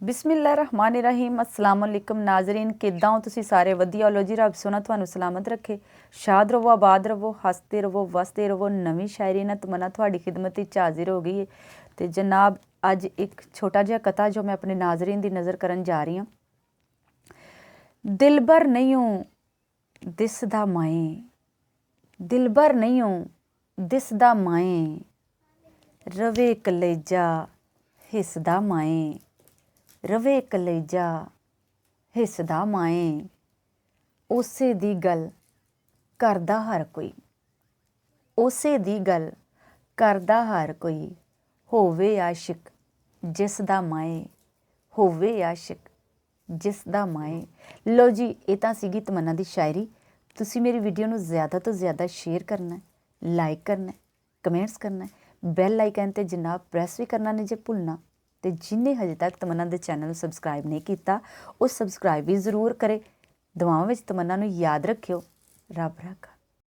बिस्मिल्लाहिर्रहमानिर्रहीम अस्सलाम वालेकुम नाजरीन किद्दां हो तुसी सारे वधिया लो जी। रब सोना तुहानू सलामत रखे, शाद रवो, आबाद रवो, हसते रवो, वसते रवो। नवीं शायरी ना तमन्ना तुहाडी खिदमत विच हाजिर हो गई है। तो जनाब अज एक छोटा जिहा कथा जो मैं अपने नाजरीन की नज़र करन जा रही हाँ। दिलबर नहीं हूँ दिसदा माए, दिलबर नहीं हूँ दिसदा माए, रवे कलेजा हिसदा माए, रवे कलेजा हिसदा माए। उसे दी गल करदा हर कोई, उसे दी गल करदा हर कोई, होवे आशिक जिसदा माए, होवे आशिक जिसदा माए। लो जी ये तां सीगी तमन्ना दी शायरी। तुसी मेरी वीडियो नू ज़्यादा तो ज़्यादा शेयर करना है, लाइक करना है, कमेंट्स करना है, बैल आइकन ते जनाब प्रैस भी करना नहीं जे भुलना। तो जिन्हें हजे तक तमन्ना दे चैनल सबसक्राइब नहीं किया वो सबसक्राइब भी जरूर करे। दुआवां विच तमन्ना नू याद रखियो। रब रखा।